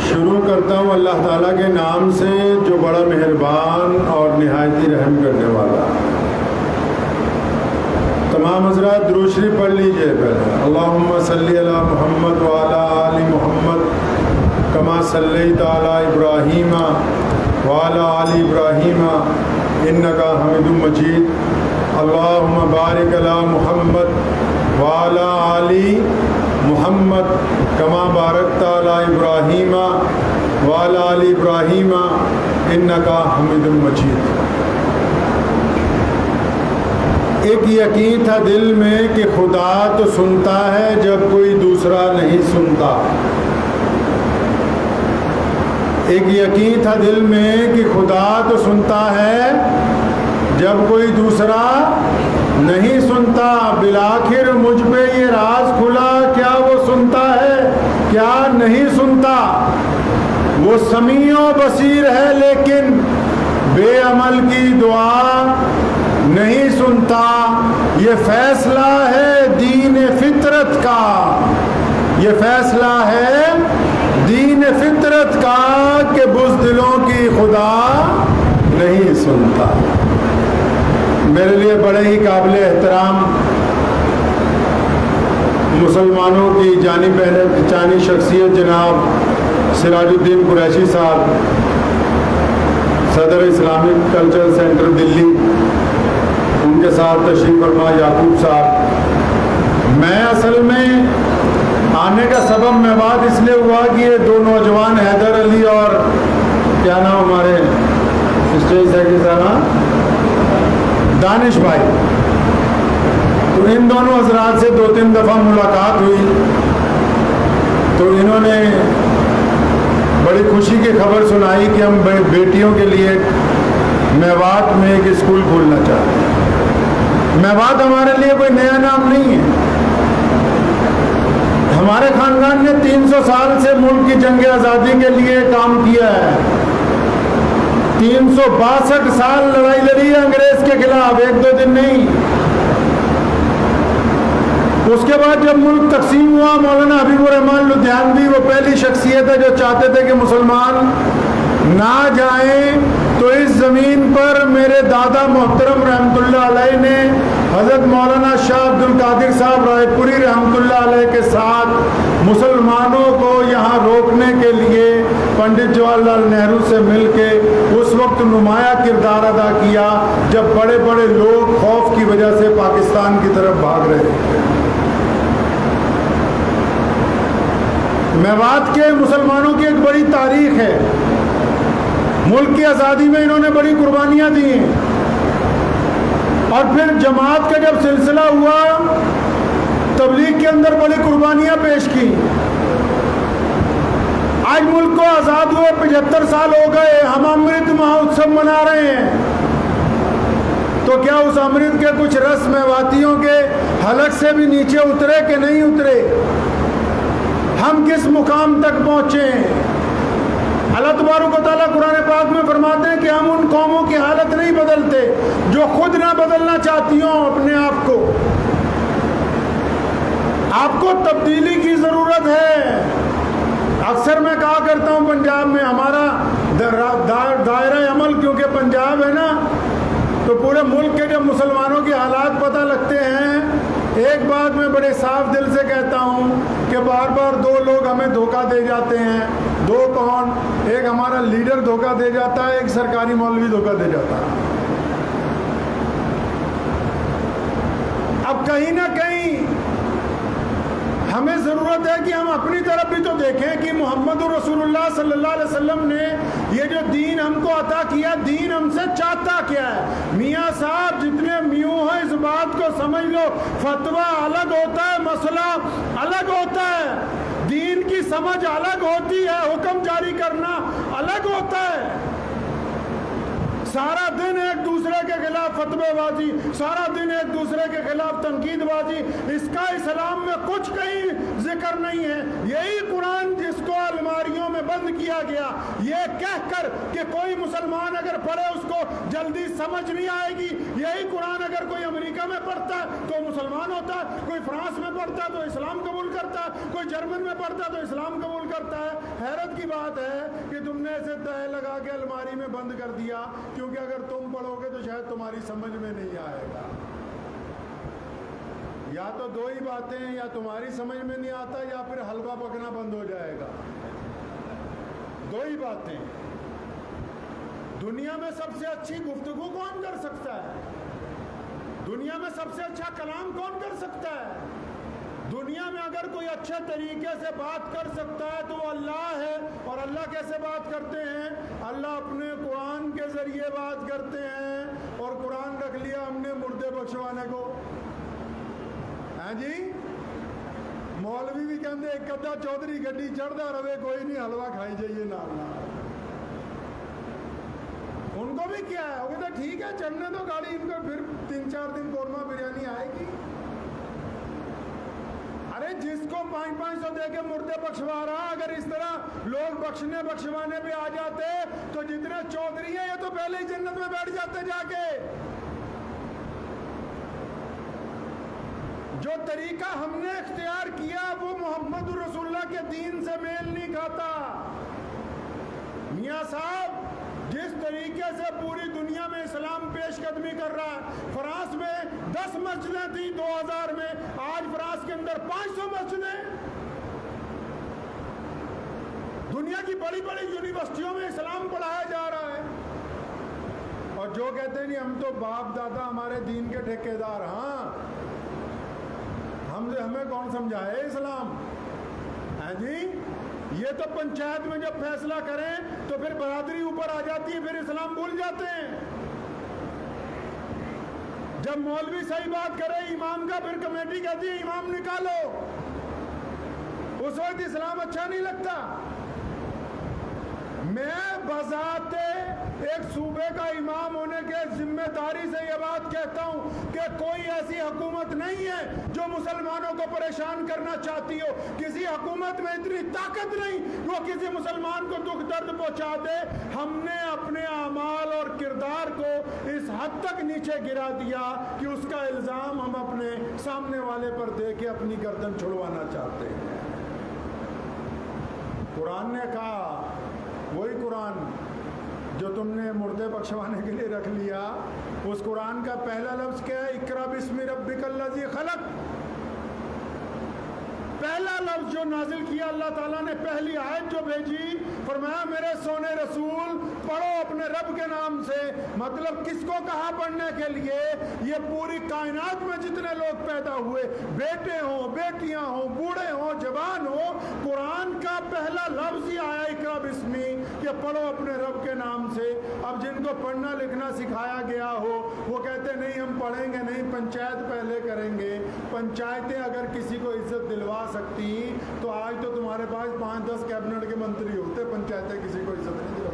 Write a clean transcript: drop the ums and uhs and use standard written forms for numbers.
شروع کرتا ہوں اللہ تعالیٰ کے نام سے جو بڑا مہربان اور نہایت رحم کرنے والا. تمام حضرات درود شریف پڑھ لیجئے پہلے. اللہم صلی علی محمد وعلی آل محمد کما صلیت علی ابراہیم وعلی آل ابراہیم انکا حمید مجید. اللہم بارک علی محمد وعلی آل محمد کما بارکت علی ابراہیم وعلی آل ابراہیم انکا حمید مجید. ایک یقین تھا دل میں کہ خدا تو سنتا ہے جب کوئی دوسرا نہیں سنتا. ایک یقین تھا دل میں کہ خدا تو سنتا ہے جب کوئی دوسرا نہیں سنتا. بالآخر مجھ پہ یہ راز کھلا کیا وہ سنتا ہے کیا نہیں سنتا. وہ سمیع و بصیر ہے لیکن بے عمل کی دعا نہیں سنتا. یہ فیصلہ ہے دین فطرت کا, یہ فیصلہ ہے دین فطرت کا کہ بزدلوں کی خدا نہیں سنتا. میرے لیے بڑے ہی قابل احترام مسلمانوں کی جانی پہچانی شخصیت جناب سراج الدین قریشی صاحب, صدر اسلامک کلچرل سینٹر دلی, ان کے ساتھ تشریف فرما یعقوب صاحب. میں اصل میں آنے کا سبب میوات اس لیے ہوا کہ یہ دو نوجوان حیدر علی اور کیا نام ہمارے اسٹیج سیکرٹری صاحب دانش بھائی, تو ان دونوں حضرات سے 2-3 دفعہ ملاقات ہوئی تو انہوں نے بڑی خوشی کی خبر سنائی کہ ہم بیٹیوں کے لیے میوات میں ایک اسکول کھولنا چاہتے ہیں. میوات ہمارے لیے کوئی نیا نام نہیں ہے. ہمارے خاندان نے 300 سال سے ملک کی جنگ آزادی کے لیے کام کیا ہے. 362 سال لڑائی لڑی ہے انگریز کے خلاف, 1-2 دن نہیں. اس کے بعد جب ملک تقسیم ہوا, مولانا حبیب الرحمن لدھیانوی وہ پہلی شخصیت ہے جو چاہتے تھے کہ مسلمان نہ جائیں. تو اس زمین پر میرے دادا محترم رحمۃ اللہ علیہ نے حضرت مولانا شاہ عبد القادر صاحب رائے پوری رحمۃ اللہ علیہ کے ساتھ مسلمانوں کو یہاں روکنے کے لیے پنڈت جواہر لال نہرو سے مل کے اس وقت نمایاں کردار ادا کیا جب بڑے بڑے لوگ خوف کی وجہ سے پاکستان کی طرف بھاگ رہے تھے. میوات کے مسلمانوں کی ایک بڑی تاریخ ہے. ملک کی آزادی میں انہوں نے بڑی قربانیاں دی ہیں, اور پھر جماعت کا جب سلسلہ ہوا تبلیغ کے اندر بڑی قربانیاں پیش کی. آج ملک کو آزاد ہوئے 75 سال ہو گئے, ہم امرت مہوتسو منا رہے ہیں. تو کیا اس امرت کے کچھ رس میواتیوں کے حلق سے بھی نیچے اترے کہ نہیں اترے؟ ہم کس مقام تک پہنچے ہیں؟ اللہ تبارک و تعالیٰ قرآن پاک میں فرماتے ہیں کہ ہم ان قوموں کی حالت نہیں بدلتے جو خود نہ بدلنا چاہتی ہوں اپنے آپ کو. آپ کو تبدیلی کی ضرورت ہے. اکثر میں کہا کرتا ہوں پنجاب میں ہمارا دائرہ عمل کیونکہ پنجاب ہے نا, تو پورے ملک کے جب مسلمانوں کے حالات پتہ لگتے ہیں. ایک بات میں بڑے صاف دل سے کہتا ہوں کہ بار بار 2 لوگ ہمیں دھوکہ دے جاتے ہیں. 2 کون؟ ایک ہمارا لیڈر دھوکہ دے جاتا ہے, ایک سرکاری مولوی دھوکہ دے جاتا ہے. اب کہیں نہ کہیں ہمیں ضرورت ہے کہ ہم اپنی طرف بھی تو دیکھیں کہ محمد رسول اللہ صلی اللہ علیہ وسلم نے یہ جو دین ہم کو عطا کیا, دین ہم سے چاہتا کیا ہے. میاں صاحب جتنے میوں ہیں اس بات کو سمجھ لو, فتویٰ الگ ہوتا ہے, مسئلہ الگ ہوتا ہے, دین کی سمجھ الگ ہوتی ہے, حکم جاری کرنا الگ ہوتا ہے. سارا دن ایک دوسرے کے خلاف فتوے بازی, سارا دن ایک دوسرے کے خلاف تنقید بازی, اس کا اسلام میں کچھ کہیں ذکر نہیں ہے. یہی قرآن جس کو الماریوں میں بند کیا گیا یہ کہہ کر کہ کوئی مسلمان اگر پڑھے اس کو جلدی سمجھ نہیں آئے گی, یہی قرآن اگر کوئی امریکہ میں پڑھتا ہے تو مسلمان ہوتا ہے, کوئی فرانس میں پڑھتا ہے تو اسلام قبول کرتا ہے, کوئی جرمن میں پڑھتا ہے تو اسلام قبول کرتا ہے۔ حیرت کی بات ہے کہ تم نے اسے تہ لگا کے الماری میں بند کر دیا، کیونکہ اگر تم پڑھو گے تو شاید تمہاری سمجھ میں نہیں آئے گا۔ یا تو دو ہی باتیں ہیں، یا تمہاری سمجھ میں نہیں آتا یا پھر حلوہ پکنا بند ہو جائے گا، دو ہی باتیں۔ دنیا میں سب سے اچھی گفتگو کون کر سکتا ہے؟ دنیا میں سب سے اچھا کلام کون کر سکتا ہے؟ دنیا میں اگر کوئی اچھے طریقے سے بات کر سکتا ہے تو وہ اللہ ہے۔ اور اللہ کیسے بات کرتے ہیں؟ اللہ اپنے قرآن کے ذریعے بات کرتے ہیں، اور قرآن رکھ لیا ہم نے مردے بخشوانے کو۔ ہاں جی، مولوی بھی کہتے ایک کدھا چودھری گڈی چڑھتا رہے، کوئی نہیں حلوہ کھائی جائیے نال نال۔ ان کو بھی کیا ہے، وہ کہتے ٹھیک ہے چڑھنے تو گاڑی، ان کو پھر 3-4 دن قورمہ بریانی آئے گی۔ ارے جس کو 500 دے کے مردے بخشوا رہا، اگر اس طرح لوگ بخشنے بخشوانے پہ آ جاتے تو جتنے چودھری ہیں یہ تو پہلے ہی جنت میں بیٹھ جاتے جا کے۔ جو طریقہ ہم نے اختیار کیا وہ محمد رسول اللہ کے دین سے میل نہیں کھاتا۔ میاں صاحب جس طریقے سے پوری دنیا میں اسلام پیش قدمی کر رہا ہے، فرانس میں 10 مسجدیں تھیں 2000 میں، آج فرانس کے اندر 500 مسجدیں۔ دنیا کی بڑی بڑی یونیورسٹیوں میں اسلام پڑھایا جا رہا ہے۔ اور جو کہتے ہیں نہیں ہم تو باپ دادا ہمارے دین کے ٹھیکیدار، ہاں ہمیں کون سمجھائے اسلام؟ ہاں جی، یہ تو پنچایت میں جب فیصلہ کریں تو پھر برادری اوپر آ جاتی ہے، پھر اسلام بھول جاتے ہیں۔ جب مولوی صحیح بات کرے امام کا، پھر کمیٹی کہتی ہے امام نکالو، اس وقت اسلام اچھا نہیں لگتا۔ میں بذات ایک صوبے کا امام ہونے کے ذمہ داری سے یہ بات کہتا ہوں کہ کوئی ایسی حکومت نہیں ہے جو مسلمانوں کو پریشان کرنا چاہتی ہو۔ کسی حکومت میں اتنی طاقت نہیں وہ کسی مسلمان کو دکھ درد پہنچا دے۔ ہم نے اپنے اعمال اور کردار کو اس حد تک نیچے گرا دیا کہ اس کا الزام ہم اپنے سامنے والے پر دے کے اپنی گردن چھڑوانا چاہتے ہیں۔ قرآن نے کہا، وہی قرآن جو تم نے مردے بخشوانے کے لیے رکھ لیا، اس قرآن کا پہلا لفظ کیا ہے؟ اقرأ بسم ربک الذی خلق۔ پہلا لفظ جو نازل کیا اللہ تعالیٰ نے، پہلی آیت جو بھیجی، فرمایا میرے سونے رسول پڑھو اپنے رب کے نام سے۔ مطلب کس کو کہا پڑھنے کے لیے؟ یہ پوری کائنات میں جتنے لوگ پیدا ہوئے، بیٹے ہوں بیٹیاں ہوں بوڑھے ہوں جوان ہوں، قرآن کا پہلا لفظ ہی آیا اقرأ بسمی، کہ پڑھو اپنے رب کے نام سے۔ اب جن کو پڑھنا لکھنا سکھایا گیا ہو وہ کہتے نہیں ہم پڑھیں گے نہیں، پنچایت پہلے کریں گے۔ پنچایتیں اگر کسی کو عزت دلوا سکتی تو آج تو تمہارے پاس 5-10 کیبنٹ کے منتری ہوتے، پنچایتیں کسی کو عزت نہیں دلوا